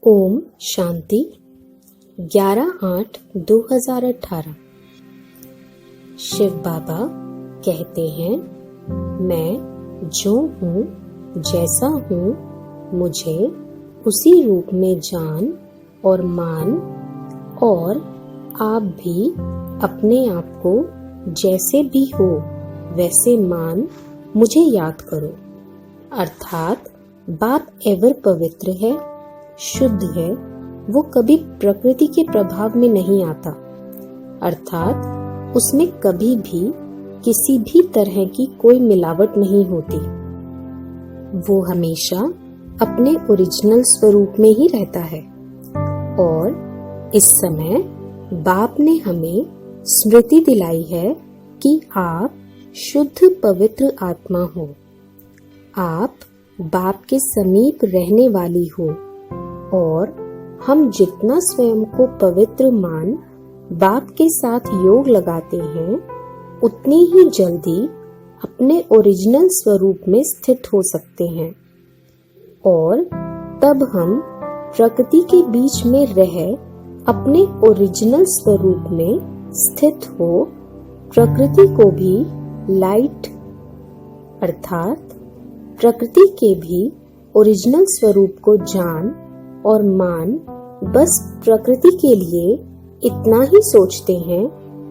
ओम शांति 11/8/2018। शिव बाबा कहते हैं, मैं जो हूँ जैसा हूँ मुझे उसी रूप में जान और मान, और आप भी अपने आप को जैसे भी हो वैसे मान मुझे याद करो। अर्थात बाप एवर पवित्र है, शुद्ध है, वो कभी प्रकृति के प्रभाव में नहीं आता। अर्थात उसमें कभी भी किसी भी तरह की कोई मिलावट नहीं होती। वो हमेशा अपने ओरिजिनल स्वरूप में ही रहता है। और इस समय बाप ने हमें स्मृति दिलाई है कि आप शुद्ध पवित्र आत्मा हो। आप बाप के समीप रहने वाली हो, और हम जितना स्वयं को पवित्र मान बाप के साथ योग लगाते हैं, उतनी ही जल्दी अपने ओरिजिनल स्वरूप में स्थित हो सकते हैं। और तब हम प्रकृति के बीच में रह अपने ओरिजिनल स्वरूप में स्थित हो प्रकृति को भी लाइट अर्थात प्रकृति के भी ओरिजिनल स्वरूप को जान और मान बस प्रकृति के लिए इतना ही सोचते हैं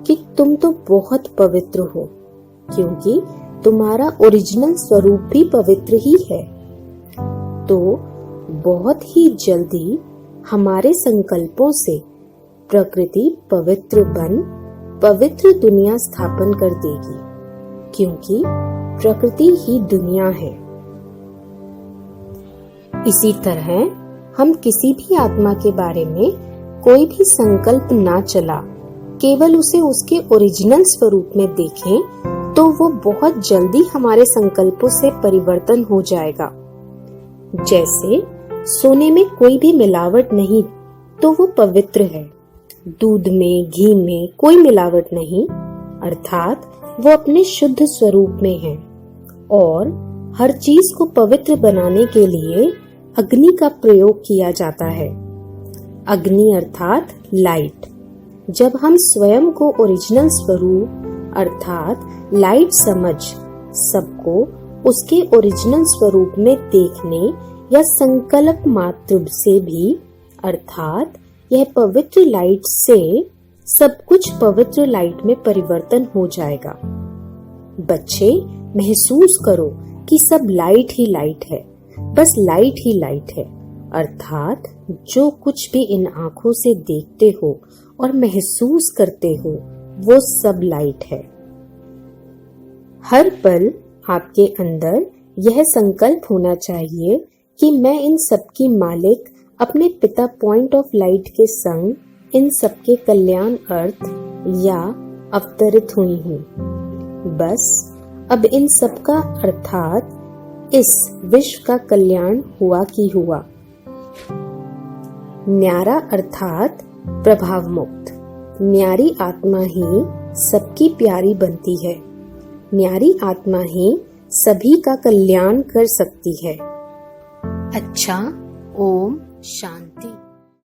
कि तुम तो बहुत पवित्र हो, क्योंकि तुम्हारा ओरिजिनल स्वरूप भी पवित्र ही है। तो बहुत ही जल्दी हमारे संकल्पों से प्रकृति पवित्र बन पवित्र दुनिया स्थापन कर देगी, क्योंकि प्रकृति ही दुनिया है। इसी तरह हम किसी भी आत्मा के बारे में कोई भी संकल्प ना चला, केवल उसे उसके ओरिजिनल स्वरूप में देखें, तो वो बहुत जल्दी हमारे संकल्पों से परिवर्तन हो जाएगा। जैसे सोने में कोई भी मिलावट नहीं तो वो पवित्र है, दूध में घी में कोई मिलावट नहीं, अर्थात वो अपने शुद्ध स्वरूप में है। और हर चीज को पवित्र बनाने के लिए अग्नि का प्रयोग किया जाता है। अग्नि अर्थात लाइट। जब हम स्वयं को ओरिजिनल स्वरूप अर्थात लाइट समझ सबको उसके ओरिजिनल स्वरूप में देखने या संकल्प मात्र से भी अर्थात यह पवित्र लाइट से सब कुछ पवित्र लाइट में परिवर्तन हो जाएगा। बच्चे, महसूस करो कि सब लाइट ही लाइट है, बस लाइट ही लाइट है। अर्थात जो कुछ भी इन आँखों से देखते हो और महसूस करते हो वो सब लाइट है। हर पल आपके अंदर यह संकल्प होना चाहिए कि मैं इन सब की मालिक अपने पिता पॉइंट ऑफ लाइट के संग इन सबके कल्याण अर्थ या अवतरित हुई हूँ। बस अब इन सब का अर्थात इस विश्व का कल्याण हुआ कि हुआ। न्यारा अर्थात प्रभाव मुक्त। न्यारी आत्मा ही सबकी प्यारी बनती है। न्यारी आत्मा ही सभी का कल्याण कर सकती है। अच्छा, ओम शांति।